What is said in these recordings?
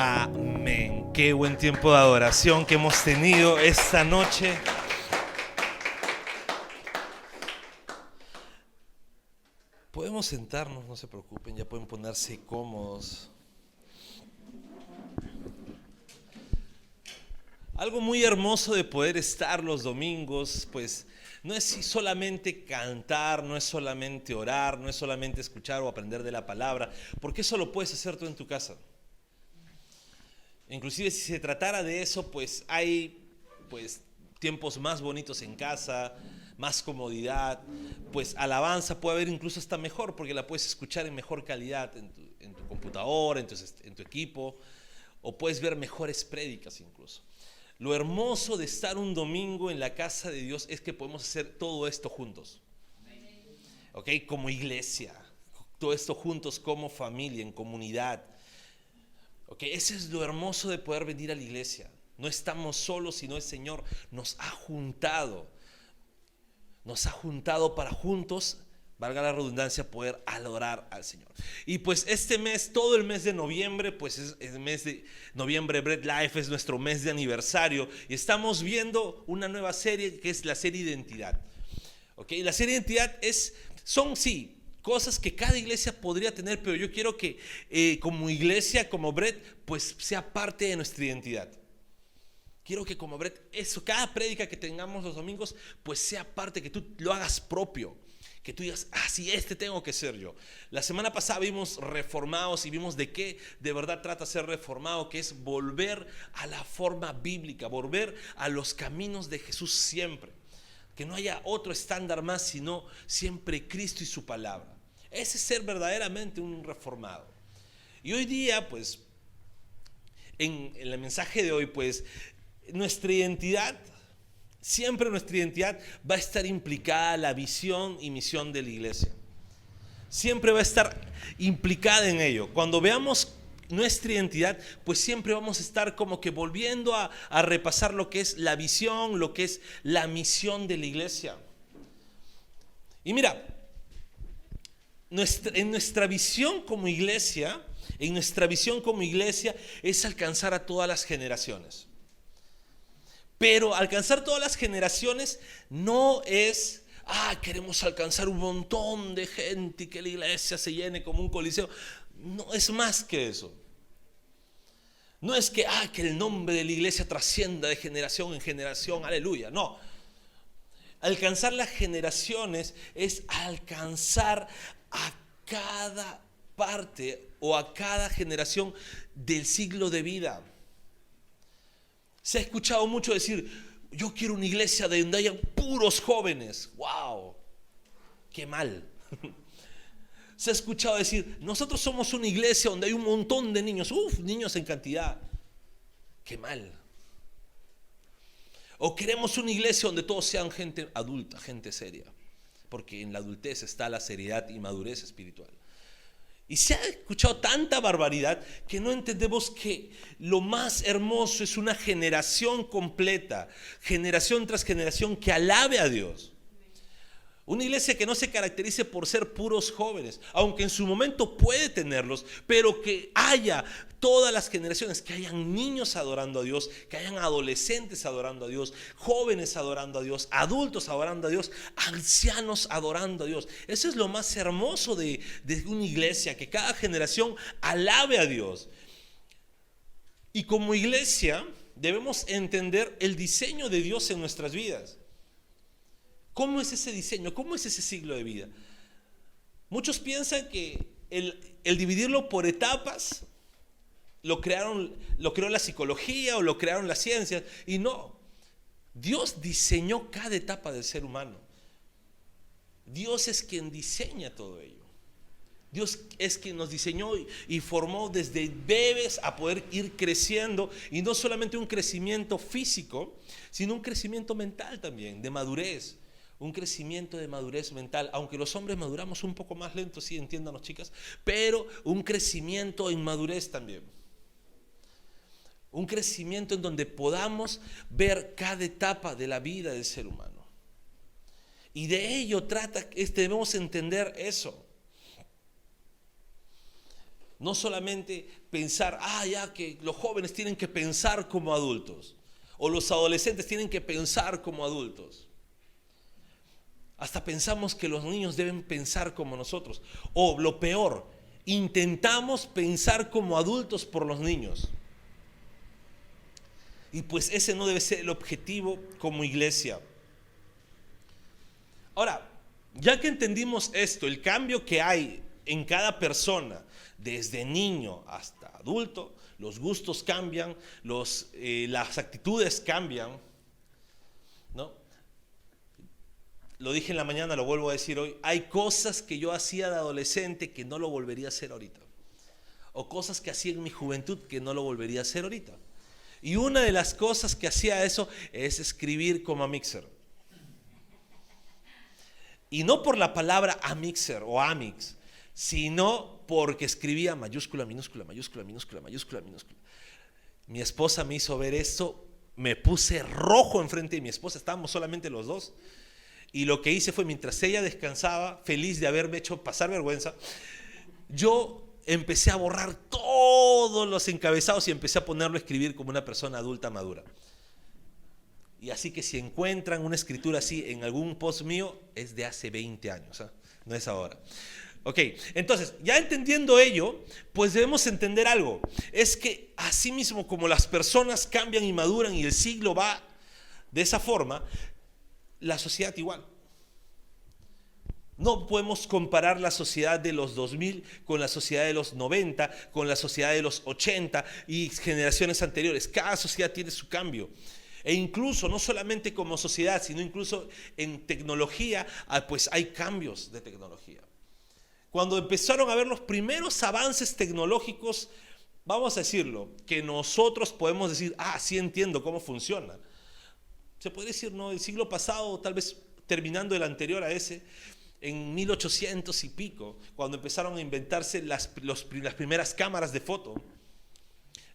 Amén. Qué buen tiempo de adoración que hemos tenido esta noche. Podemos sentarnos, no se preocupen, ya pueden ponerse cómodos. Algo muy hermoso de poder estar los domingos, pues no es solamente cantar, no es solamente orar, no es solamente escuchar o aprender de la palabra, porque eso lo puedes hacer tú en tu casa. Inclusive si se tratara de eso, pues hay tiempos más bonitos en casa, más comodidad, pues alabanza puede haber incluso hasta mejor, porque la puedes escuchar en mejor calidad en tu computadora, en tu equipo, o puedes ver mejores prédicas incluso. Lo hermoso de estar un domingo en la casa de Dios es que podemos hacer todo esto juntos, ¿ok? Como iglesia, todo esto juntos como familia, en comunidad. Okay, ese es lo hermoso de poder venir a la iglesia. No estamos solos, sino el Señor nos ha juntado para juntos, valga la redundancia, poder adorar al Señor. Y pues este mes, todo el mes de noviembre, pues es el mes de noviembre. Bread Life es nuestro mes de aniversario y estamos viendo una nueva serie que es la serie Identidad. Okay, la serie Identidad son cosas que cada iglesia podría tener, pero yo quiero que como iglesia, como Bread, pues sea parte de nuestra identidad. Quiero que como Bread, cada prédica que tengamos los domingos, pues sea parte, que tú lo hagas propio, que tú digas, sí, tengo que ser yo. La semana pasada vimos reformados y vimos de qué de verdad trata ser reformado, que es volver a la forma bíblica, volver a los caminos de Jesús siempre. Que no haya otro estándar más, sino siempre Cristo y su palabra. Ese es ser verdaderamente un reformado. Y hoy día, pues, en el mensaje de hoy, pues, siempre nuestra identidad va a estar implicada en la visión y misión de la iglesia. Siempre va a estar implicada en ello. Cuando veamos nuestra identidad, pues siempre vamos a estar como que volviendo a repasar lo que es la visión, lo que es la misión de la iglesia. Y mira, en nuestra visión como iglesia es alcanzar a todas las generaciones. Pero alcanzar todas las generaciones no es, queremos alcanzar un montón de gente y que la iglesia se llene como un coliseo. No, es más que eso. No es que el nombre de la iglesia trascienda de generación en generación, aleluya, no. Alcanzar las generaciones es alcanzar a cada parte o a cada generación del siglo de vida. Se ha escuchado mucho decir, yo quiero una iglesia donde haya puros jóvenes. ¡Wow! ¡Qué mal! Se ha escuchado decir, nosotros somos una iglesia donde hay un montón de niños. Niños en cantidad. ¡Qué mal! O queremos una iglesia donde todos sean gente adulta, gente seria. Porque en la adultez está la seriedad y madurez espiritual. Y se ha escuchado tanta barbaridad que no entendemos que lo más hermoso es una generación completa, generación tras generación, que alabe a Dios. Una iglesia que no se caracterice por ser puros jóvenes, aunque en su momento puede tenerlos, pero que haya todas las generaciones, que hayan niños adorando a Dios, que hayan adolescentes adorando a Dios, jóvenes adorando a Dios, adultos adorando a Dios, ancianos adorando a Dios. Eso es lo más hermoso de una iglesia, que cada generación alabe a Dios. Y como iglesia debemos entender el diseño de Dios en nuestras vidas. ¿Cómo es ese diseño? ¿Cómo es ese siglo de vida? Muchos piensan que el dividirlo por etapas lo creó la psicología o lo crearon las ciencias, y no. Dios diseñó cada etapa del ser humano. Dios es quien diseña todo ello. Dios es quien nos diseñó y formó desde bebés a poder ir creciendo, y no solamente un crecimiento físico, sino un crecimiento mental también, de madurez. Un crecimiento de madurez mental, aunque los hombres maduramos un poco más lento, sí, entiéndanos chicas, pero un crecimiento en madurez también. Un crecimiento en donde podamos ver cada etapa de la vida del ser humano. Y de ello debemos entender eso. No solamente pensar, ya que los jóvenes tienen que pensar como adultos, o los adolescentes tienen que pensar como adultos. Hasta pensamos que los niños deben pensar como nosotros. O lo peor, intentamos pensar como adultos por los niños. Y pues ese no debe ser el objetivo como iglesia. Ahora, ya que entendimos esto, el cambio que hay en cada persona, desde niño hasta adulto, los gustos cambian, las actitudes cambian, ¿no? Lo dije en la mañana, lo vuelvo a decir hoy. Hay cosas que yo hacía de adolescente que no lo volvería a hacer ahorita. O cosas que hacía en mi juventud que no lo volvería a hacer ahorita. Y una de las cosas que hacía eso es escribir como Amixer. Y no por la palabra Amixer o Amix, sino porque escribía mayúscula, minúscula, mayúscula, minúscula, mayúscula, minúscula. Mi esposa me hizo ver esto, me puse rojo enfrente de mi esposa, estábamos solamente los dos. Y lo que hice fue, mientras ella descansaba, feliz de haberme hecho pasar vergüenza, yo empecé a borrar todos los encabezados y empecé a ponerlo a escribir como una persona adulta madura. Y así que si encuentran una escritura así en algún post mío, es de hace 20 años, no es ahora. Ok, entonces, ya entendiendo ello, pues debemos entender algo. Es que así mismo como las personas cambian y maduran y el siglo va de esa forma, la sociedad igual. No podemos comparar la sociedad de los 2000 con la sociedad de los 90, con la sociedad de los 80 y generaciones anteriores. Cada sociedad tiene su cambio. E incluso, no solamente como sociedad, sino incluso en tecnología, pues hay cambios de tecnología. Cuando empezaron a ver los primeros avances tecnológicos, vamos a decirlo, que nosotros podemos decir, sí entiendo cómo funciona. Se podría decir, ¿no? El siglo pasado, tal vez terminando el anterior a ese, en 1800 y pico, cuando empezaron a inventarse las primeras cámaras de foto,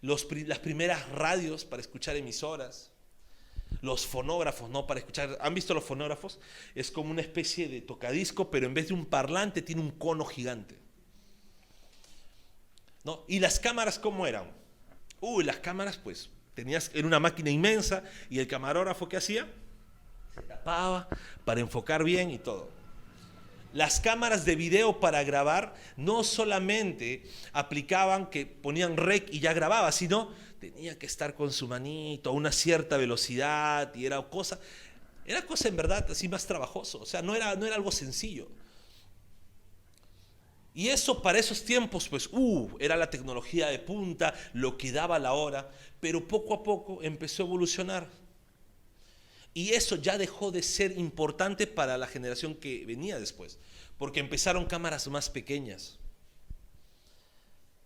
las primeras radios para escuchar emisoras, los fonógrafos, ¿no? Para escuchar. ¿Han visto los fonógrafos? Es como una especie de tocadisco, pero en vez de un parlante tiene un cono gigante, ¿no? ¿Y las cámaras cómo eran? Las cámaras, pues, era una máquina inmensa y el camarógrafo, ¿qué hacía? Se tapaba para enfocar bien y todo. Las cámaras de video para grabar no solamente aplicaban que ponían rec y ya grababa, sino tenía que estar con su manito a una cierta velocidad y era cosa en verdad así más trabajoso, o sea, no era algo sencillo. Y eso para esos tiempos, pues, era la tecnología de punta, lo que daba la hora, pero poco a poco empezó a evolucionar. Y eso ya dejó de ser importante para la generación que venía después, porque empezaron cámaras más pequeñas.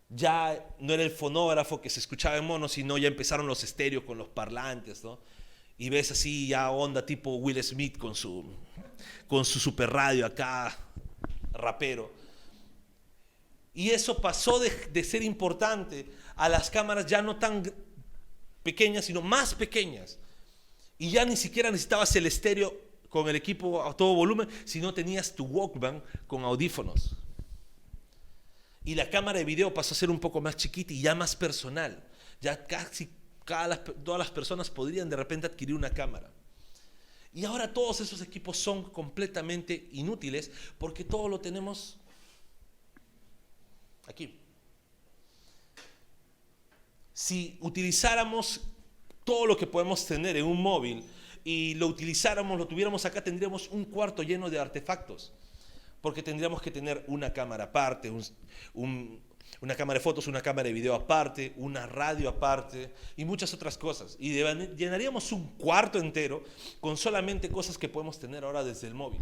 Ya no era el fonógrafo que se escuchaba en mono, sino ya empezaron los estéreos con los parlantes, ¿no? Y ves así ya onda tipo Will Smith con su super radio acá, rapero. Y eso pasó de ser importante a las cámaras ya no tan pequeñas, sino más pequeñas. Y ya ni siquiera necesitabas el estéreo con el equipo a todo volumen, sino tenías tu Walkman con audífonos. Y la cámara de video pasó a ser un poco más chiquita y ya más personal. Ya casi todas las personas podrían de repente adquirir una cámara. Y ahora todos esos equipos son completamente inútiles porque todo lo tenemos aquí. Si utilizáramos todo lo que podemos tener en un móvil y lo tuviéramos acá, tendríamos un cuarto lleno de artefactos. Porque tendríamos que tener una cámara aparte, una cámara de fotos, una cámara de video aparte, una radio aparte y muchas otras cosas. Y llenaríamos un cuarto entero con solamente cosas que podemos tener ahora desde el móvil.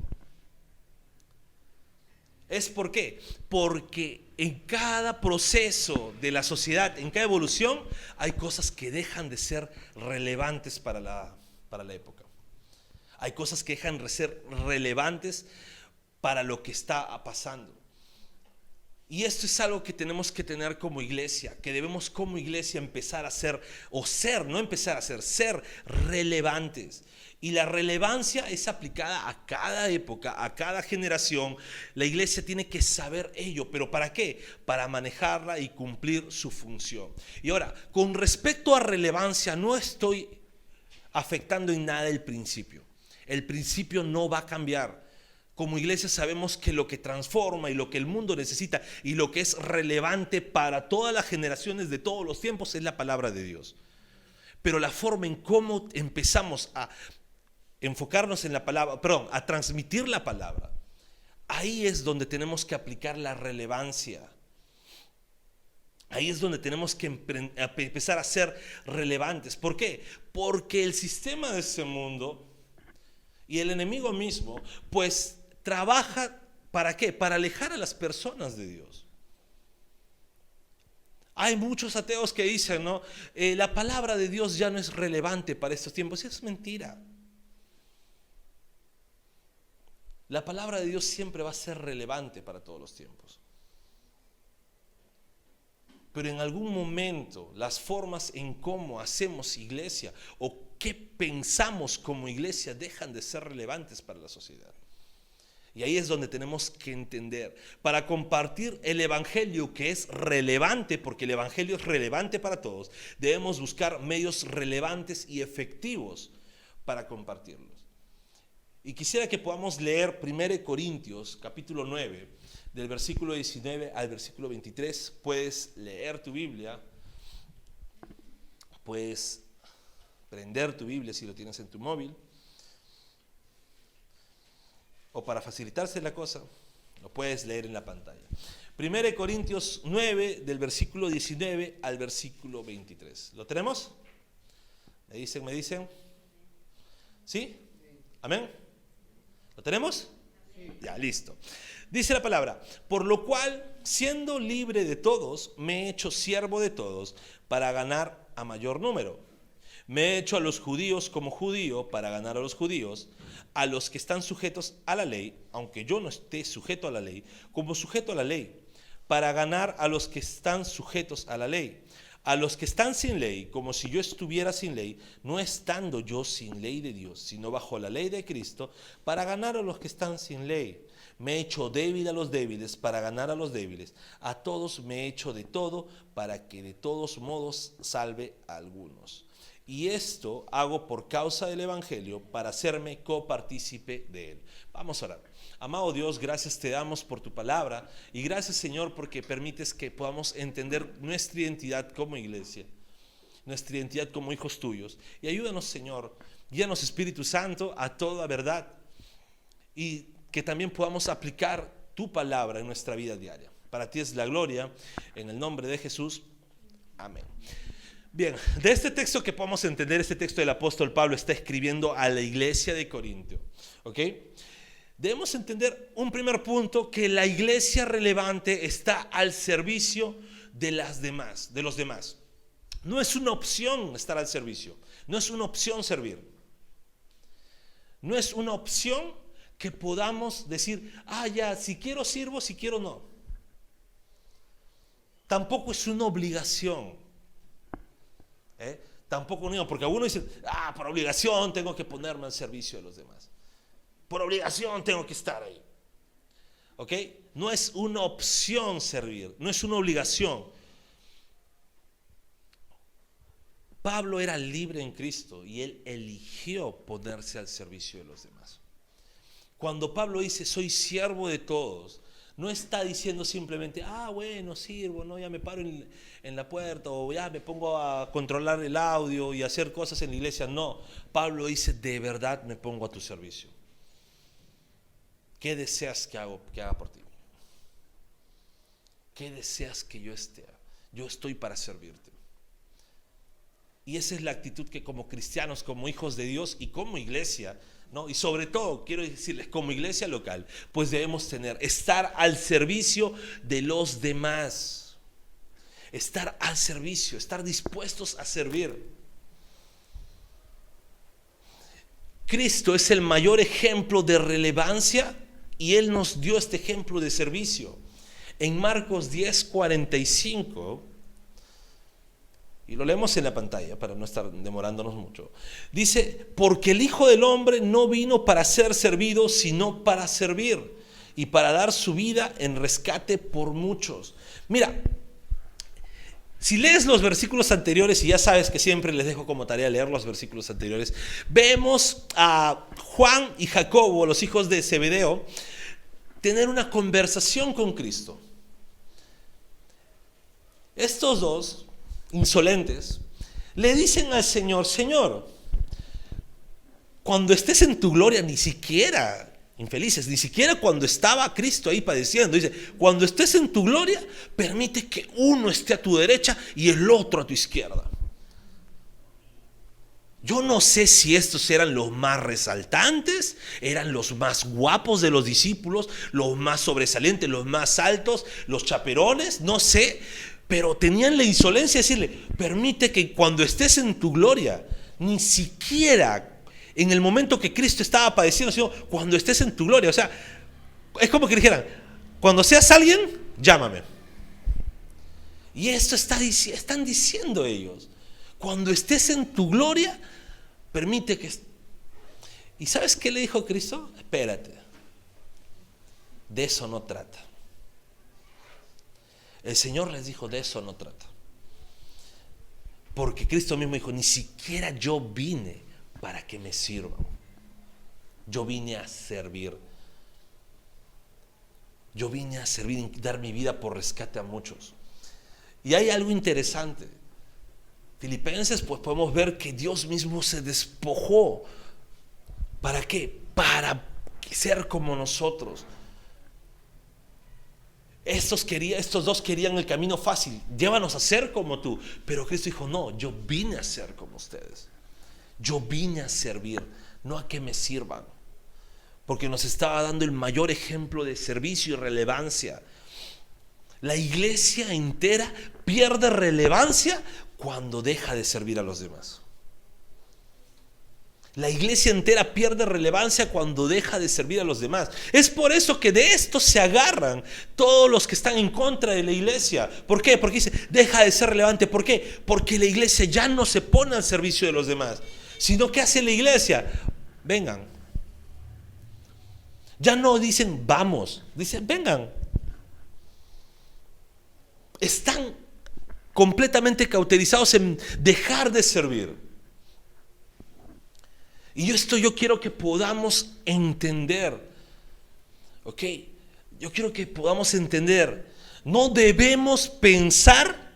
¿Es por qué? Porque en cada proceso de la sociedad, en cada evolución, hay cosas que dejan de ser relevantes para la época. Hay cosas que dejan de ser relevantes para lo que está pasando. Y esto es algo que tenemos que tener como iglesia, que debemos como iglesia empezar a ser, o ser, no empezar a ser, ser relevantes. Y la relevancia es aplicada a cada época, a cada generación. La iglesia tiene que saber ello, pero ¿para qué? Para manejarla y cumplir su función. Y ahora, con respecto a relevancia, no estoy afectando en nada el principio. El principio no va a cambiar. Como iglesia sabemos que lo que transforma y lo que el mundo necesita y lo que es relevante para todas las generaciones de todos los tiempos es la palabra de Dios. Pero la forma en cómo empezamos a enfocarnos en la palabra, a transmitir la palabra, ahí es donde tenemos que aplicar la relevancia. Ahí es donde tenemos que empezar a ser relevantes. ¿Por qué? Porque el sistema de este mundo y el enemigo mismo, pues trabaja, ¿para qué? Para alejar a las personas de Dios. Hay muchos ateos que dicen, ¿no? La palabra de Dios ya no es relevante para estos tiempos. Y es mentira. La palabra de Dios siempre va a ser relevante para todos los tiempos. Pero en algún momento las formas en cómo hacemos iglesia o qué pensamos como iglesia dejan de ser relevantes para la sociedad. Y ahí es donde tenemos que entender, para compartir el evangelio que es relevante, porque el evangelio es relevante para todos, debemos buscar medios relevantes y efectivos para compartirlos. Y quisiera que podamos leer 1 Corintios capítulo 9, del versículo 19 al versículo 23. Puedes leer tu Biblia, puedes prender tu Biblia si lo tienes en tu móvil, o para facilitarse la cosa, lo puedes leer en la pantalla. 1 Corintios 9, del versículo 19 al versículo 23. ¿Lo tenemos? ¿Me dicen? ¿Sí? ¿Amén? ¿Lo tenemos? Sí. Ya, listo. Dice la palabra: por lo cual, siendo libre de todos, me he hecho siervo de todos para ganar a mayor número. Me he hecho a los judíos como judío para ganar a los judíos, a los que están sujetos a la ley, aunque yo no esté sujeto a la ley, como sujeto a la ley, para ganar a los que están sujetos a la ley, a los que están sin ley, como si yo estuviera sin ley, no estando yo sin ley de Dios, sino bajo la ley de Cristo, para ganar a los que están sin ley. Me he hecho débil a los débiles para ganar a los débiles. A todos me he hecho de todo para que de todos modos salve a algunos. Y esto hago por causa del evangelio, para hacerme copartícipe de él. Vamos a orar. Amado Dios, gracias te damos por tu palabra. Y gracias, Señor, porque permites que podamos entender nuestra identidad como iglesia, nuestra identidad como hijos tuyos. Y ayúdanos, Señor, guíanos, Espíritu Santo, a toda verdad. Y que también podamos aplicar tu palabra en nuestra vida diaria. Para ti es la gloria, en el nombre de Jesús. Amén. Bien, de este texto que podemos entender, este texto del apóstol Pablo está escribiendo a la iglesia de Corintio, ¿ok? Debemos entender un primer punto, que la iglesia relevante está al servicio de las demás, de los demás. No es una opción estar al servicio, no es una opción servir. No es una opción que podamos decir, ya, si quiero sirvo, si quiero no. Tampoco es una obligación. Tampoco no, porque algunos dicen, por obligación tengo que ponerme al servicio de los demás. Por obligación tengo que estar ahí. ¿Ok? No es una opción servir, no es una obligación. Pablo era libre en Cristo y él eligió ponerse al servicio de los demás. Cuando Pablo dice, soy siervo de todos, no está diciendo simplemente, bueno, sirvo, no, ya me paro en la puerta, o ya me pongo a controlar el audio y hacer cosas en la iglesia. No, Pablo dice, de verdad me pongo a tu servicio. ¿Qué deseas que haga por ti? ¿Qué deseas que yo esté? Yo estoy para servirte. Y esa es la actitud que como cristianos, como hijos de Dios y como iglesia, ¿no? Y sobre todo, quiero decirles, como iglesia local, pues debemos tener, estar al servicio de los demás. Estar al servicio, estar dispuestos a servir. Cristo es el mayor ejemplo de relevancia y Él nos dio este ejemplo de servicio. En Marcos 10:45, y lo leemos en la pantalla para no estar demorándonos mucho, dice: porque el Hijo del Hombre no vino para ser servido, sino para servir y para dar su vida en rescate por muchos. Mira, si lees los versículos anteriores, y ya sabes que siempre les dejo como tarea leer los versículos anteriores, vemos a Juan y Jacobo, los hijos de Zebedeo, tener una conversación con Cristo. Estos dos insolentes le dicen al Señor: Señor, cuando estés en tu gloria, ni siquiera, infelices, ni siquiera cuando estaba Cristo ahí padeciendo, dice: cuando estés en tu gloria, permite que uno esté a tu derecha y el otro a tu izquierda. Yo no sé si estos eran los más resaltantes, eran los más guapos de los discípulos, los más sobresalientes, los más altos, los chaperones, no sé, pero tenían la insolencia de decirle: permite que cuando estés en tu gloria, ni siquiera en el momento que Cristo estaba padeciendo, sino cuando estés en tu gloria. O sea, es como que dijeran: cuando seas alguien, llámame. Y esto están diciendo ellos: cuando estés en tu gloria, permite que... ¿Y sabes qué le dijo Cristo? Espérate, de eso no trata. El Señor les dijo: de eso no trata. Porque Cristo mismo dijo: ni siquiera yo vine para que me sirvan. Yo vine a servir. Yo vine a servir y dar mi vida por rescate a muchos. Y hay algo interesante. Filipenses, pues podemos ver que Dios mismo se despojó. ¿Para qué? Para ser como nosotros. Estos dos querían el camino fácil: llévanos a ser como tú. Pero Cristo dijo: no, yo vine a ser como ustedes. Yo vine a servir, no a que me sirvan. Porque nos estaba dando el mayor ejemplo de servicio y relevancia. La iglesia entera pierde relevancia cuando deja de servir a los demás. La iglesia entera pierde relevancia cuando deja de servir a los demás. Es por eso que de esto se agarran todos los que están en contra de la iglesia. ¿Por qué? Porque dice: deja de ser relevante. ¿Por qué? Porque la iglesia ya no se pone al servicio de los demás, sino que hace la iglesia: vengan. Ya no dicen vamos, dicen vengan. Están completamente cauterizados en dejar de servir. Y yo quiero que podamos entender, ¿ok? Yo quiero que podamos entender. No debemos pensar,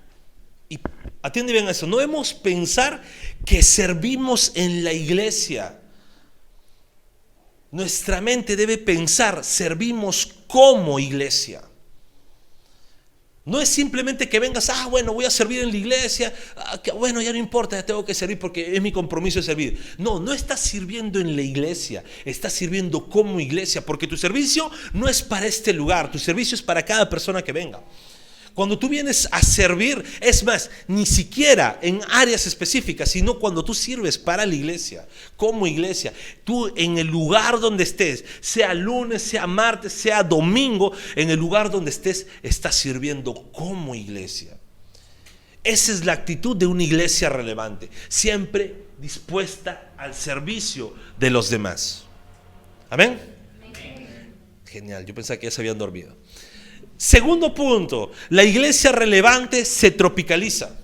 y atiende bien a eso, no debemos pensar que servimos en la iglesia. Nuestra mente debe pensar: servimos como iglesia. No es simplemente que vengas: bueno, voy a servir en la iglesia, bueno, ya no importa, ya tengo que servir porque es mi compromiso de servir. No, no estás sirviendo en la iglesia, estás sirviendo como iglesia, porque tu servicio no es para este lugar, tu servicio es para cada persona que venga. Cuando tú vienes a servir, es más, ni siquiera en áreas específicas, sino cuando tú sirves para la iglesia, como iglesia, tú en el lugar donde estés, sea lunes, sea martes, sea domingo, en el lugar donde estés, estás sirviendo como iglesia. Esa es la actitud de una iglesia relevante, siempre dispuesta al servicio de los demás. ¿Amén? Genial, yo pensaba que ya se habían dormido. Segundo punto: la iglesia relevante se tropicaliza.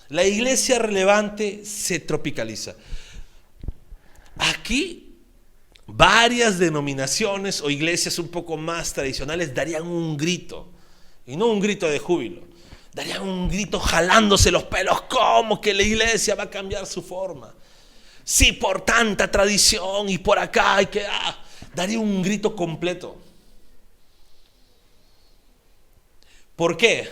La iglesia relevante se tropicaliza. Aquí varias denominaciones o iglesias un poco más tradicionales darían un grito, y no un grito de júbilo, darían un grito jalándose los pelos: ¿cómo que la iglesia va a cambiar su forma? Sí, por tanta tradición y por acá hay que... daría un grito completo. ¿Por qué?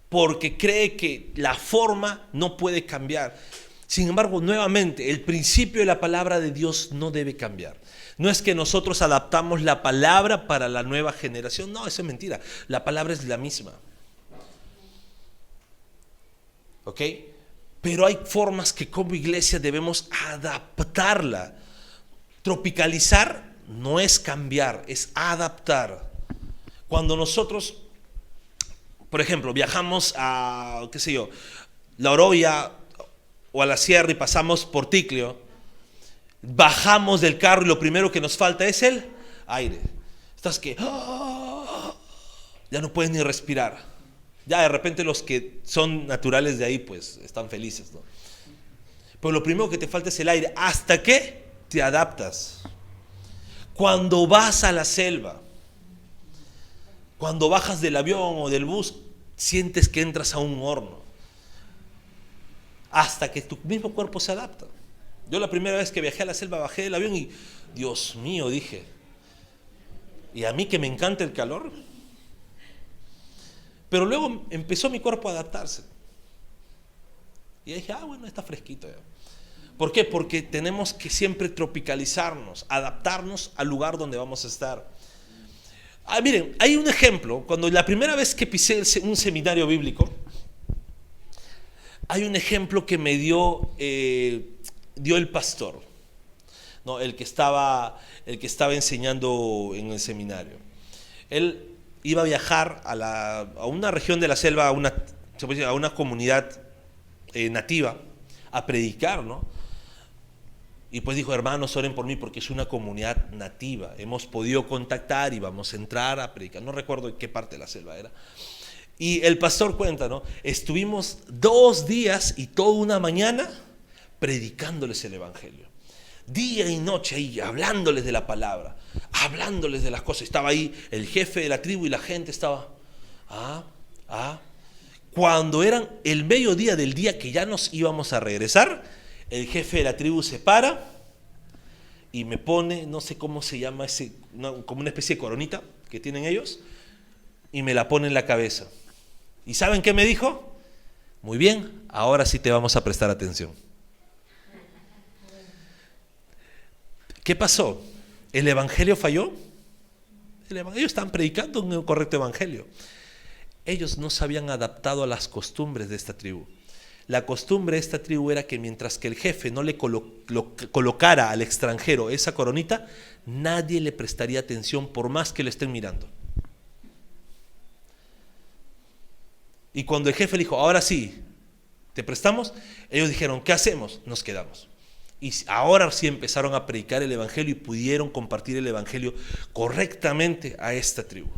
Porque cree que la forma no puede cambiar. Sin embargo, nuevamente, el principio de la palabra de Dios no debe cambiar. No es que nosotros adaptamos la palabra para la nueva generación. No, eso es mentira. La palabra es la misma. ¿Ok? Pero hay formas que como iglesia debemos adaptarla. Tropicalizar no es cambiar, es adaptar. Cuando nosotros, por ejemplo, viajamos a, qué sé yo, La Oroya o a la sierra y pasamos por Ticlio, bajamos del carro y lo primero que nos falta es el aire. Estás que ya no puedes ni respirar. Ya de repente los que son naturales de ahí pues están felices, ¿no? Pero lo primero que te falta es el aire hasta que te adaptas. Cuando vas a la selva, cuando bajas del avión o del bus, sientes que entras a un horno hasta que tu mismo cuerpo se adapta. Yo la primera vez que viajé a la selva bajé del avión y Dios mío, dije, y a mí que me encanta el calor. Pero luego empezó mi cuerpo a adaptarse. Y dije, bueno, está fresquito ya. ¿Por qué? Porque tenemos que siempre tropicalizarnos, adaptarnos al lugar donde vamos a estar. Miren, hay un ejemplo. Cuando la primera vez que pisé un seminario bíblico, hay un ejemplo que me dio el pastor, ¿no? el que estaba enseñando en el seminario. Él iba a viajar a una región de la selva, a una comunidad nativa, a predicar, ¿no? Y pues dijo, hermanos, oren por mí porque es una comunidad nativa. Hemos podido contactar y vamos a entrar a predicar. No recuerdo en qué parte de la selva era. Y el pastor cuenta, ¿no? Estuvimos 2 días y toda una mañana predicándoles el evangelio. Día y noche ahí, hablándoles de la palabra, hablándoles de las cosas. Estaba ahí el jefe de la tribu y la gente estaba, Cuando eran el mediodía del día que ya nos íbamos a regresar, el jefe de la tribu se para y me pone, no sé cómo se llama como una especie de coronita que tienen ellos, y me la pone en la cabeza. ¿Y saben qué me dijo? Muy bien, ahora sí te vamos a prestar atención. ¿Qué pasó? ¿El evangelio falló? Ellos estaban predicando un correcto evangelio. Ellos no se habían adaptado a las costumbres de esta tribu. La costumbre de esta tribu era que mientras que el jefe no le colocara al extranjero esa coronita, nadie le prestaría atención por más que le estén mirando. Y cuando el jefe le dijo, ahora sí, ¿te prestamos? Ellos dijeron, ¿qué hacemos? Nos quedamos. Y ahora sí empezaron a predicar el evangelio y pudieron compartir el evangelio correctamente a esta tribu.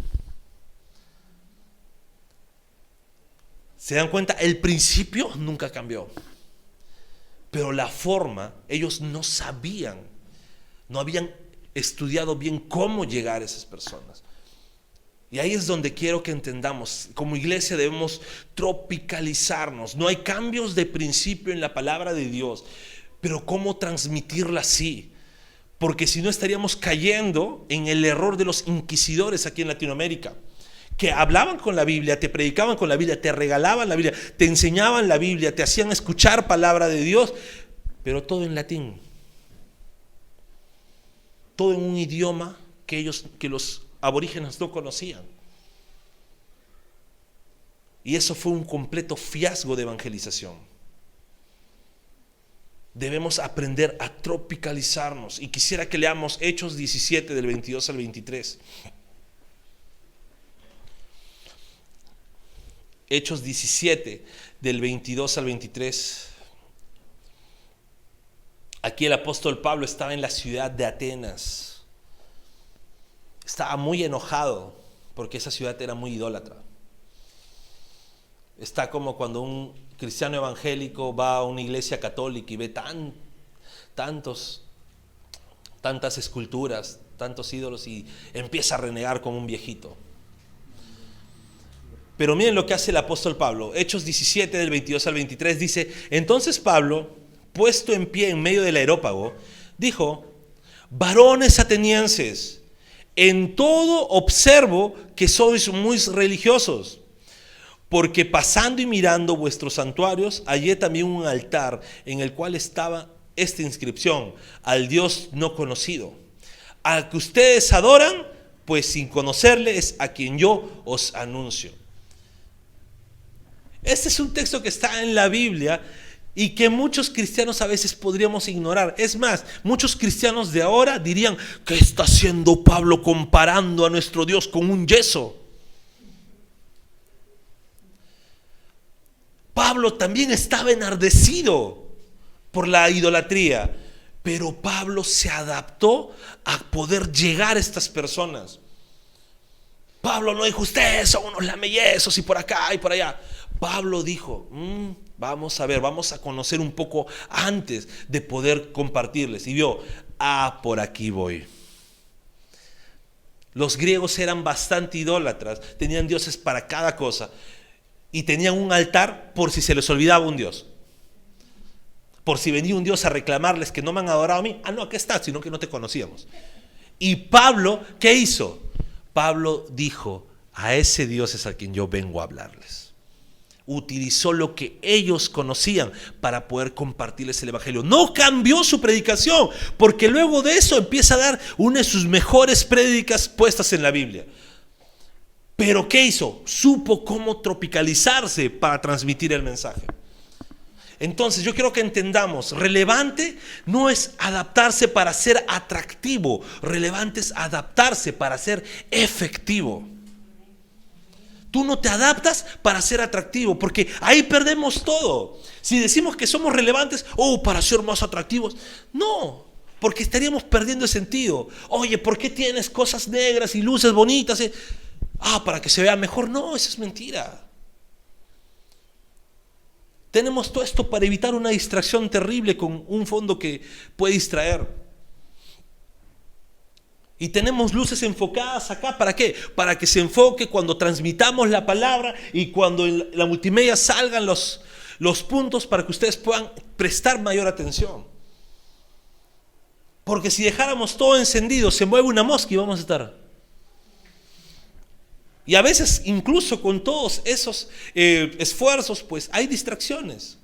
¿Se dan cuenta? El principio nunca cambió. Pero la forma, ellos no sabían, no habían estudiado bien cómo llegar a esas personas. Y ahí es donde quiero que entendamos, como iglesia debemos tropicalizarnos. No hay cambios de principio en la palabra de Dios, pero cómo transmitirla así. Porque si no estaríamos cayendo en el error de los inquisidores aquí en Latinoamérica, que hablaban con la Biblia, te predicaban con la Biblia, te regalaban la Biblia, te enseñaban la Biblia, te hacían escuchar palabra de Dios, pero todo en latín, todo en un idioma que los aborígenes no conocían. Y eso fue un completo fiasco de evangelización. Debemos aprender a tropicalizarnos. Y quisiera que leamos Hechos 17 del 22 al 23. Hechos 17 del 22 al 23. Aquí el apóstol Pablo estaba en la ciudad de Atenas. Estaba muy enojado porque esa ciudad era muy idólatra. Está como cuando un cristiano evangélico va a una iglesia católica y ve tantas esculturas, tantos ídolos y empieza a renegar como un viejito. Pero miren lo que hace el apóstol Pablo. Hechos 17 del 22 al 23 dice: entonces Pablo, puesto en pie en medio del areópago, dijo: varones atenienses, en todo observo que sois muy religiosos, porque pasando y mirando vuestros santuarios, hallé también un altar en el cual estaba esta inscripción: al Dios no conocido. Al que ustedes adoran, pues sin conocerle es a quien yo os anuncio. Este es un texto que está en la Biblia y que muchos cristianos a veces podríamos ignorar. Es más, muchos cristianos de ahora dirían: ¿qué está haciendo Pablo comparando a nuestro Dios con un yeso? Pablo también estaba enardecido por la idolatría, pero Pablo se adaptó a poder llegar a estas personas. Pablo no dijo: ustedes son unos lamellesos y por acá y por allá. Pablo dijo: vamos a ver, vamos a conocer un poco antes de poder compartirles. Y vio: por aquí voy. Los griegos eran bastante idólatras, tenían dioses para cada cosa y tenían un altar por si se les olvidaba un dios. Por si venía un dios a reclamarles que no me han adorado a mí. No, aquí está, sino que no te conocíamos. Y Pablo, ¿qué hizo? Pablo dijo: a ese Dios es a quien yo vengo a hablarles. Utilizó lo que ellos conocían para poder compartirles el evangelio. No cambió su predicación, porque luego de eso empieza a dar una de sus mejores prédicas puestas en la Biblia. Pero ¿qué hizo? Supo cómo tropicalizarse para transmitir el mensaje. Entonces yo quiero que entendamos: relevante no es adaptarse para ser atractivo, relevante es adaptarse para ser efectivo. Tú no te adaptas para ser atractivo, porque ahí perdemos todo. Si decimos que somos relevantes, para ser más atractivos, no, porque estaríamos perdiendo el sentido. Oye, ¿por qué tienes cosas negras y luces bonitas? Para que se vea mejor. No, eso es mentira. Tenemos todo esto para evitar una distracción terrible con un fondo que puede distraer. Y tenemos luces enfocadas acá, ¿para qué? Para que se enfoque cuando transmitamos la palabra y cuando en la multimedia salgan los puntos, para que ustedes puedan prestar mayor atención. Porque si dejáramos todo encendido, se mueve una mosca y vamos a estar. Y a veces, incluso con todos esos esfuerzos, pues hay distracciones.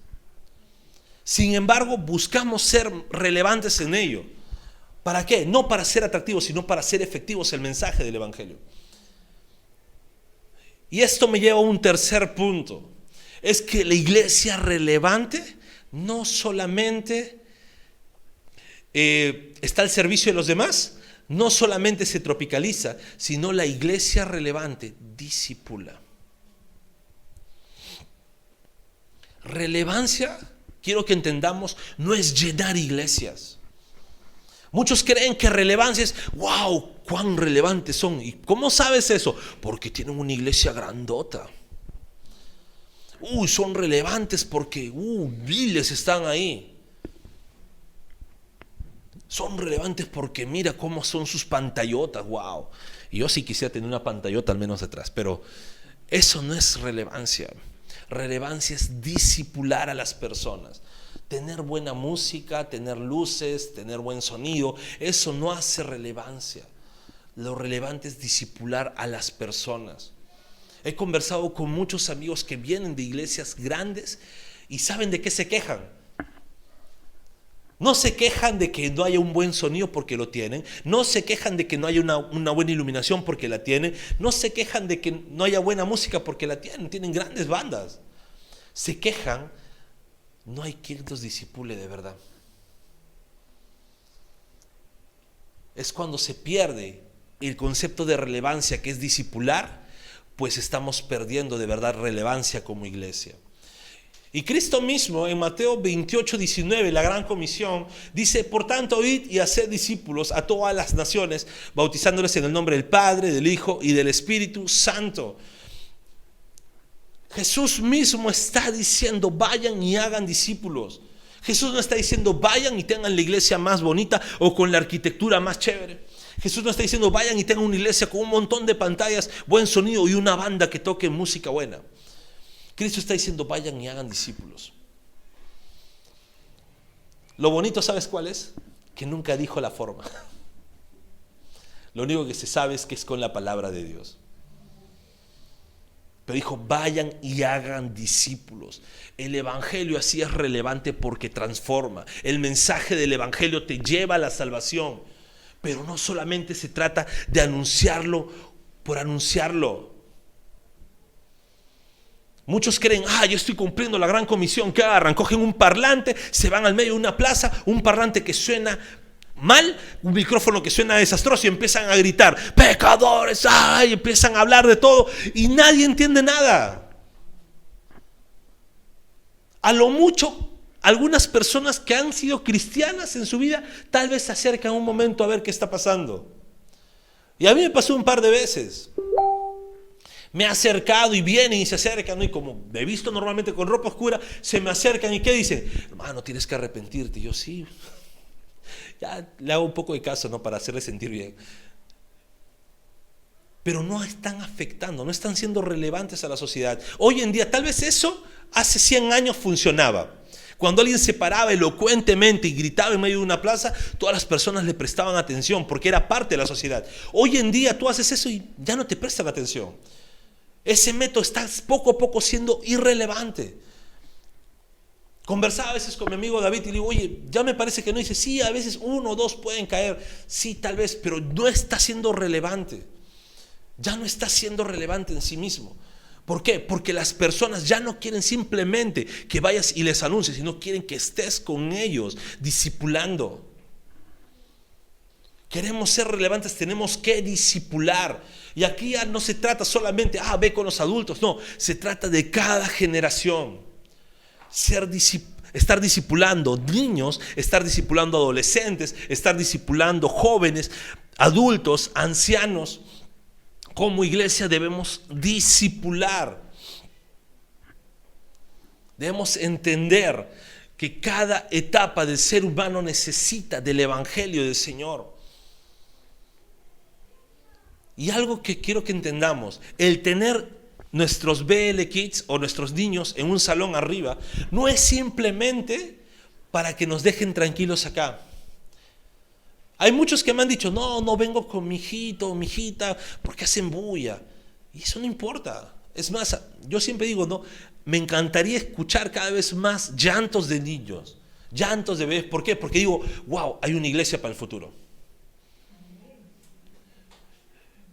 Sin embargo, buscamos ser relevantes en ello. ¿Para qué? No para ser atractivos, sino para ser efectivos el mensaje del evangelio. Y esto me lleva a un tercer punto. Es que la iglesia relevante no solamente está al servicio de los demás, no solamente se tropicaliza, sino la iglesia relevante discipula. Relevancia, quiero que entendamos, no es llenar iglesias. Muchos creen que relevancia es: wow, cuán relevantes son. ¿Y cómo sabes eso? Porque tienen una iglesia grandota. Son relevantes porque miles están ahí. Son relevantes porque mira cómo son sus pantallotas, wow. Y yo sí quisiera tener una pantallota al menos detrás, pero eso no es relevancia. Relevancia es discipular a las personas. Tener buena música, tener luces, tener buen sonido, eso no hace relevancia. Lo relevante es discipular a las personas. He conversado con muchos amigos que vienen de iglesias grandes y ¿saben de qué se quejan? No se quejan de que no haya un buen sonido porque lo tienen. No se quejan de que no haya una buena iluminación porque la tienen. No se quejan de que no haya buena música porque la tienen. Tienen grandes bandas. Se quejan: no hay quien los discipule de verdad. Es cuando se pierde el concepto de relevancia, que es discipular, pues estamos perdiendo de verdad relevancia como iglesia. Y Cristo mismo en Mateo 28:19, la gran comisión, dice: por tanto, id y haced discípulos a todas las naciones, bautizándoles en el nombre del Padre, del Hijo y del Espíritu Santo. Jesús mismo está diciendo: vayan y hagan discípulos. Jesús no está diciendo: vayan y tengan la iglesia más bonita o con la arquitectura más chévere. Jesús no está diciendo: vayan y tengan una iglesia con un montón de pantallas, buen sonido y una banda que toque música buena. Cristo está diciendo: vayan y hagan discípulos. Lo bonito, ¿sabes cuál es? Que nunca dijo la forma. Lo único que se sabe es que es con la palabra de Dios. Pero dijo: vayan y hagan discípulos. El evangelio así es relevante porque transforma. El mensaje del evangelio te lleva a la salvación. Pero no solamente se trata de anunciarlo por anunciarlo. Muchos creen, yo estoy cumpliendo la gran comisión. ¿Qué agarran? Cogen un parlante, se van al medio de una plaza, un parlante que suena mal, un micrófono que suena desastroso y empiezan a gritar, pecadores, y empiezan a hablar de todo y nadie entiende nada. A lo mucho, algunas personas que han sido cristianas en su vida, tal vez se acercan un momento a ver qué está pasando. Y a mí me pasó un par de veces. Me ha acercado y vienen y se acercan, ¿no? Y como me he visto normalmente con ropa oscura, se me acercan y ¿qué dicen? Hermano, tienes que arrepentirte. Y yo sí, ya le hago un poco de caso, ¿no? Para hacerle sentir bien. Pero no están afectando, no están siendo relevantes a la sociedad. Hoy en día, tal vez eso hace 100 años funcionaba. Cuando alguien se paraba elocuentemente y gritaba en medio de una plaza, todas las personas le prestaban atención porque era parte de la sociedad. Hoy en día tú haces eso y ya no te prestan atención. Ese método está poco a poco siendo irrelevante. Conversaba a veces con mi amigo David y le digo, oye, ya me parece que no. Dice, sí, a veces 1 o 2 pueden caer. Sí, tal vez, pero no está siendo relevante. Ya no está siendo relevante en sí mismo. ¿Por qué? Porque las personas ya no quieren simplemente que vayas y les anuncies, sino quieren que estés con ellos, discipulando. Queremos ser relevantes, tenemos que discipular. Y aquí ya no se trata solamente, ve con los adultos. No, se trata de cada generación. Estar discipulando niños, estar discipulando adolescentes, estar discipulando jóvenes, adultos, ancianos. Como iglesia debemos discipular. Debemos entender que cada etapa del ser humano necesita del evangelio del Señor. Y algo que quiero que entendamos, el tener nuestros BL Kids o nuestros niños en un salón arriba, no es simplemente para que nos dejen tranquilos acá. Hay muchos que me han dicho, no vengo con mi hijito o mi hijita porque hacen bulla. Y eso no importa. Es más, yo siempre digo, me encantaría escuchar cada vez más llantos de niños, llantos de bebés. ¿Por qué? Porque digo, wow, hay una iglesia para el futuro.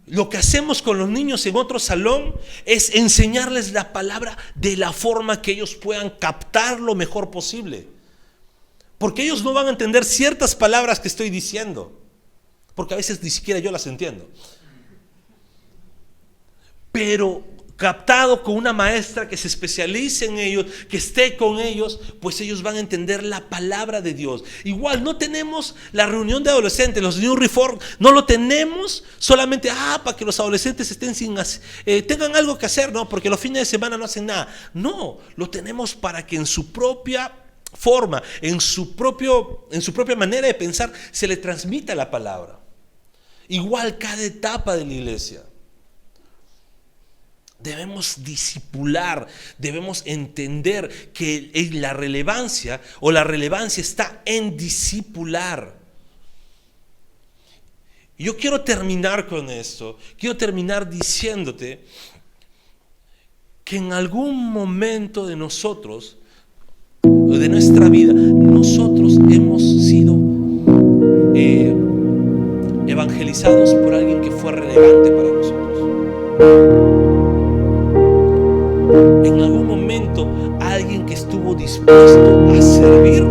Lo que hacemos con los niños en otro salón es enseñarles la palabra de la forma que ellos puedan captar lo mejor posible. Porque ellos no van a entender ciertas palabras que estoy diciendo. Porque a veces ni siquiera yo las entiendo. Pero captado con una maestra que se especialice en ellos, que esté con ellos, pues ellos van a entender la palabra de Dios. Igual no tenemos la reunión de adolescentes, los New Reform, no lo tenemos solamente para que los adolescentes estén tengan algo que hacer, no, porque los fines de semana no hacen nada. No, lo tenemos para que en su propia forma, en su propia manera de pensar, se le transmita la palabra. Igual cada etapa de la iglesia. Debemos discipular, debemos entender que la relevancia está en discipular. Yo quiero terminar con esto, quiero terminar diciéndote que en algún momento de nosotros, de nuestra vida, nosotros hemos sido evangelizados por alguien que fue relevante para nosotros. En algún momento alguien que estuvo dispuesto a servir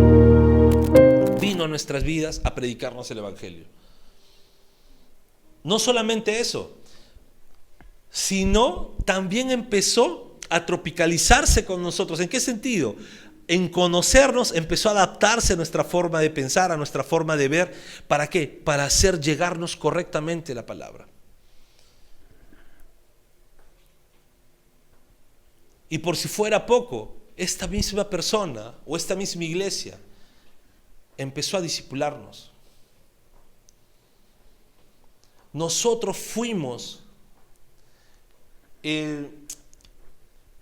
vino a nuestras vidas a predicarnos el evangelio. No solamente eso, sino también empezó a tropicalizarse con nosotros. ¿En qué sentido? En conocernos empezó a adaptarse a nuestra forma de pensar, a nuestra forma de ver. ¿Para qué? Para hacer llegarnos correctamente la palabra. Y por si fuera poco, esta misma persona o esta misma iglesia empezó a discipularnos. Nosotros fuimos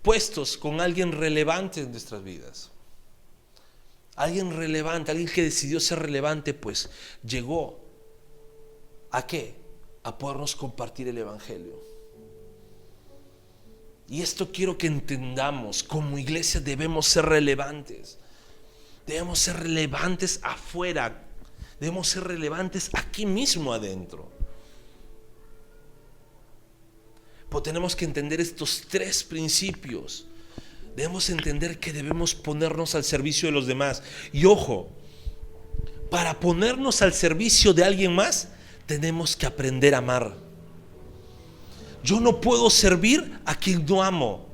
puestos con alguien relevante en nuestras vidas. Alguien relevante, alguien que decidió ser relevante, pues llegó ¿a qué? A podernos compartir el evangelio. Y esto quiero que entendamos, como iglesia debemos ser relevantes. Debemos ser relevantes afuera, debemos ser relevantes aquí mismo adentro. Pues tenemos que entender estos 3 principios. Debemos entender que debemos ponernos al servicio de los demás. Y ojo, para ponernos al servicio de alguien más, tenemos que aprender a amar. Yo no puedo servir a quien no amo.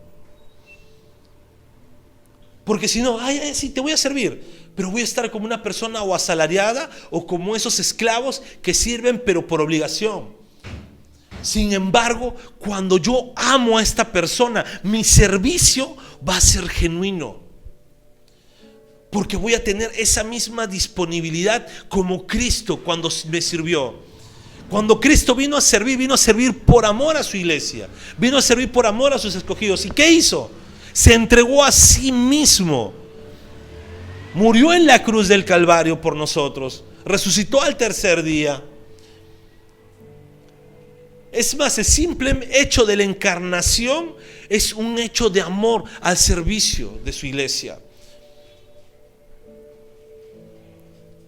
Porque si no, sí, te voy a servir, pero voy a estar como una persona o asalariada o como esos esclavos que sirven pero por obligación. Sin embargo, cuando yo amo a esta persona, mi servicio va a ser genuino. Porque voy a tener esa misma disponibilidad como Cristo cuando me sirvió. Cuando Cristo vino a servir por amor a su iglesia. Vino a servir por amor a sus escogidos. ¿Y qué hizo? Se entregó a sí mismo. Murió en la cruz del Calvario por nosotros. Resucitó al tercer día. Es más, el simple hecho de la encarnación es un hecho de amor al servicio de su iglesia.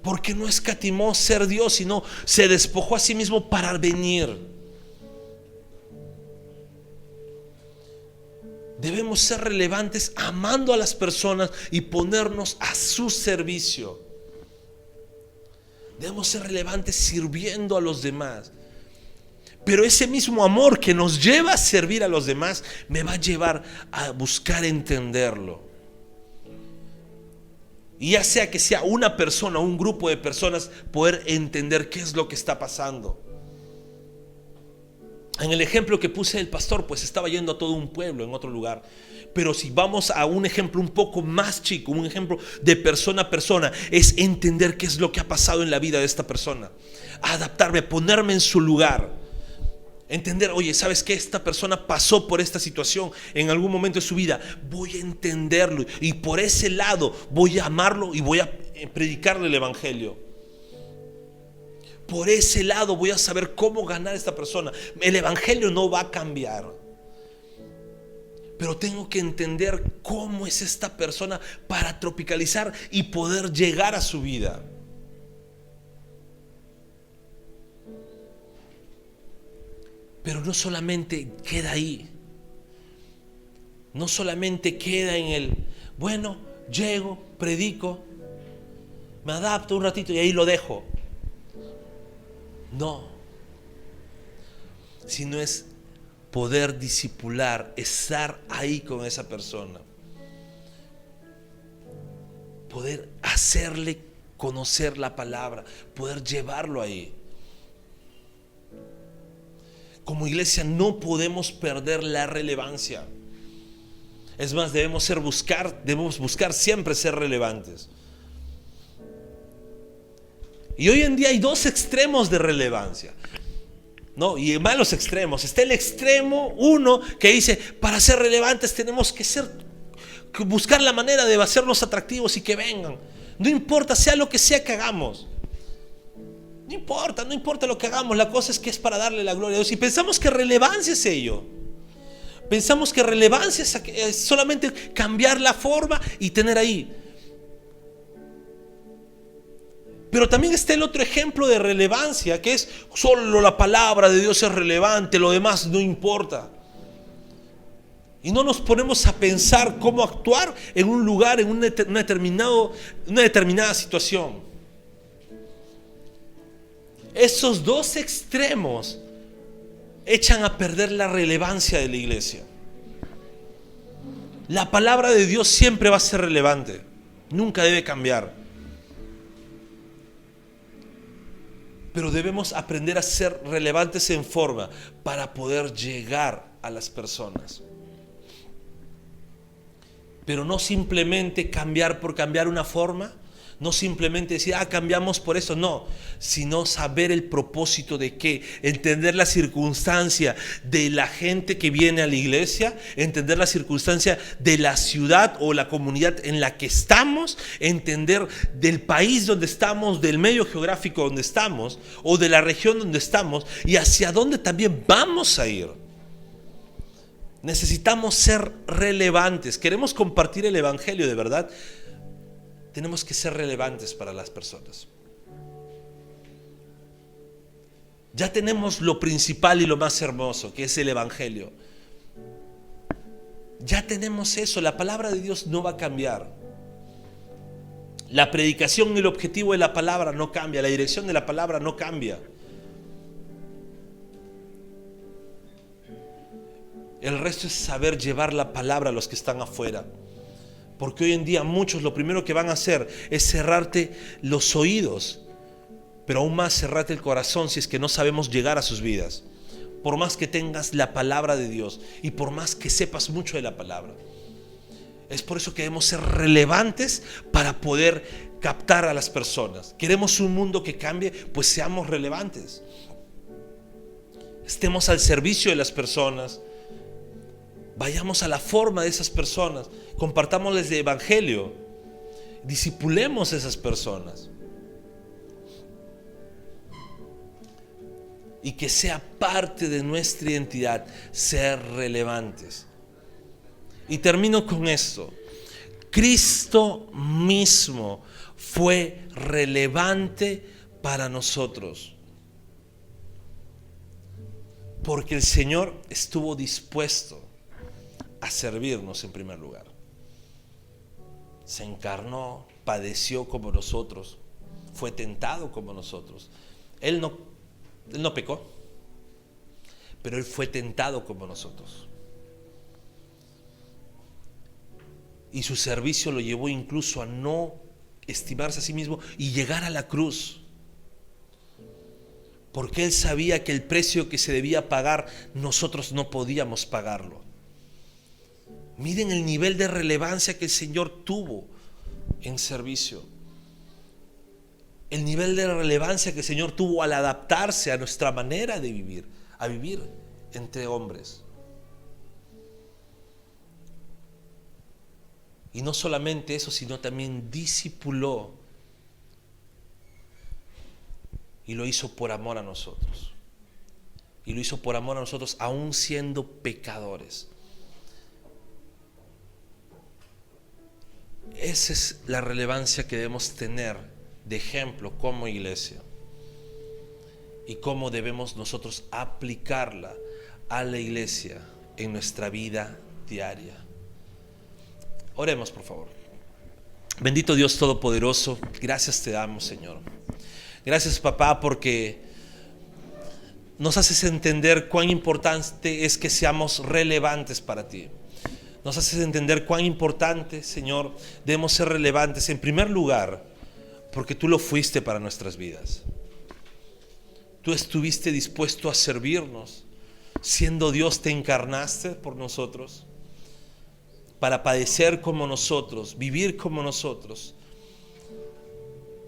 Porque no escatimó ser Dios, sino se despojó a sí mismo para venir. Debemos ser relevantes amando a las personas y ponernos a su servicio. Debemos ser relevantes sirviendo a los demás. Pero ese mismo amor que nos lleva a servir a los demás me va a llevar a buscar entenderlo. Y ya sea que sea una persona o un grupo de personas, poder entender qué es lo que está pasando. En el ejemplo que puse el pastor, pues estaba yendo a todo un pueblo en otro lugar. Pero si vamos a un ejemplo un poco más chico, un ejemplo de persona a persona, es entender qué es lo que ha pasado en la vida de esta persona. Adaptarme, ponerme en su lugar. Entender, oye, ¿sabes qué? Esta persona pasó por esta situación en algún momento de su vida. Voy a entenderlo y por ese lado voy a amarlo y voy a predicarle el evangelio. Por ese lado voy a saber cómo ganar a esta persona. El evangelio no va a cambiar, pero tengo que entender cómo es esta persona para tropicalizar y poder llegar a su vida. Pero no solamente queda ahí. No solamente queda en el, bueno, llego, predico, me adapto un ratito y ahí lo dejo. No. Sino es poder discipular, estar ahí con esa persona. Poder hacerle conocer la palabra, poder llevarlo ahí. Como iglesia no podemos perder la relevancia. Es más, debemos buscar siempre ser relevantes. Y hoy en día hay dos extremos de relevancia, ¿no? Y malos extremos. Está el extremo uno que dice, para ser relevantes tenemos que buscar la manera de hacernos atractivos y que vengan. No importa, sea lo que sea que hagamos. No importa lo que hagamos, la cosa es que es para darle la gloria a Dios. Y pensamos que relevancia es ello. Pensamos que relevancia es solamente cambiar la forma y tener ahí. Pero también está el otro ejemplo de relevancia, que es solo la palabra de Dios es relevante, lo demás no importa. Y no nos ponemos a pensar cómo actuar en un lugar, en una determinada situación. Esos dos extremos echan a perder la relevancia de la iglesia. La palabra de Dios siempre va a ser relevante, nunca debe cambiar. Pero debemos aprender a ser relevantes en forma para poder llegar a las personas. Pero no simplemente cambiar por cambiar una forma. No simplemente decir, cambiamos por eso, no, sino saber el propósito de qué, entender la circunstancia de la gente que viene a la iglesia, entender la circunstancia de la ciudad o la comunidad en la que estamos, entender del país donde estamos, del medio geográfico donde estamos o de la región donde estamos y hacia dónde también vamos a ir. Necesitamos ser relevantes, queremos compartir el evangelio de verdad. Tenemos que ser relevantes para las personas. Ya tenemos lo principal y lo más hermoso, que es el evangelio. Ya tenemos eso, la palabra de Dios no va a cambiar. La predicación y el objetivo de la palabra no cambia, la dirección de la palabra no cambia. El resto es saber llevar la palabra a los que están afuera. Porque hoy en día muchos lo primero que van a hacer es cerrarte los oídos, pero aún más cerrarte el corazón si es que no sabemos llegar a sus vidas. Por más que tengas la palabra de Dios y por más que sepas mucho de la palabra. Es por eso que debemos ser relevantes para poder captar a las personas. Queremos un mundo que cambie, pues seamos relevantes. Estemos al servicio de las personas. Vayamos a la forma de esas personas. Compartámosles el evangelio. Discipulemos a esas personas. Y que sea parte de nuestra identidad ser relevantes. Y termino con esto. Cristo mismo fue relevante para nosotros. Porque el Señor estuvo dispuesto a servirnos en primer lugar. Se encarnó, padeció como nosotros, fue tentado como nosotros. Él no pecó, pero Él fue tentado como nosotros. Y su servicio lo llevó incluso a no estimarse a sí mismo y llegar a la cruz. Porque Él sabía que el precio que se debía pagar, nosotros no podíamos pagarlo. Miren el nivel de relevancia que el Señor tuvo en servicio. El nivel de relevancia que el Señor tuvo al adaptarse a nuestra manera de vivir, a vivir entre hombres. Y no solamente eso, sino también discipuló. Y lo hizo por amor a nosotros. Y lo hizo por amor a nosotros, aún siendo pecadores. Esa es la relevancia que debemos tener de ejemplo como iglesia. Y cómo debemos nosotros aplicarla a la iglesia en nuestra vida diaria. Oremos, por favor. Bendito Dios Todopoderoso, gracias te damos, Señor. Gracias, papá, porque nos haces entender cuán importante es que seamos relevantes para ti. Nos haces entender cuán importante, Señor, debemos ser relevantes en primer lugar, porque tú lo fuiste para nuestras vidas. Tú estuviste dispuesto a servirnos. Siendo Dios, te encarnaste por nosotros, para padecer como nosotros, vivir como nosotros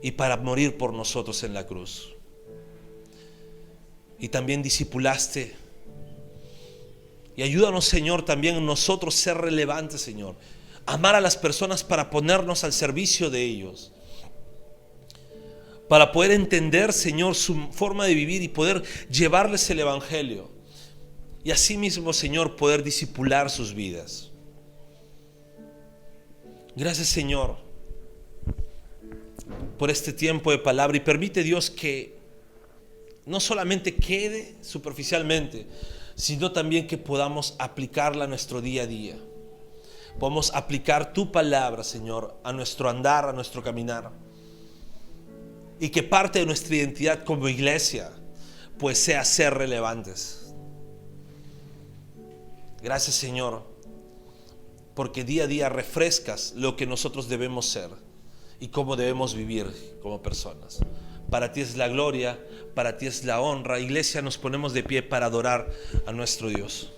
y para morir por nosotros en la cruz. Y también discipulaste. Y ayúdanos, Señor, también nosotros ser relevantes, Señor. Amar a las personas para ponernos al servicio de ellos. Para poder entender, Señor, su forma de vivir y poder llevarles el evangelio. Y asimismo, Señor, poder discipular sus vidas. Gracias, Señor, por este tiempo de palabra. Y permite, Dios, que no solamente quede superficialmente, sino también que podamos aplicarla a nuestro día a día. Podamos aplicar tu palabra, Señor, a nuestro andar, a nuestro caminar. Y que parte de nuestra identidad como iglesia, pues sea ser relevantes. Gracias, Señor, porque día a día refrescas lo que nosotros debemos ser y cómo debemos vivir como personas. Para ti es la gloria, para ti es la honra. Iglesia, nos ponemos de pie para adorar a nuestro Dios.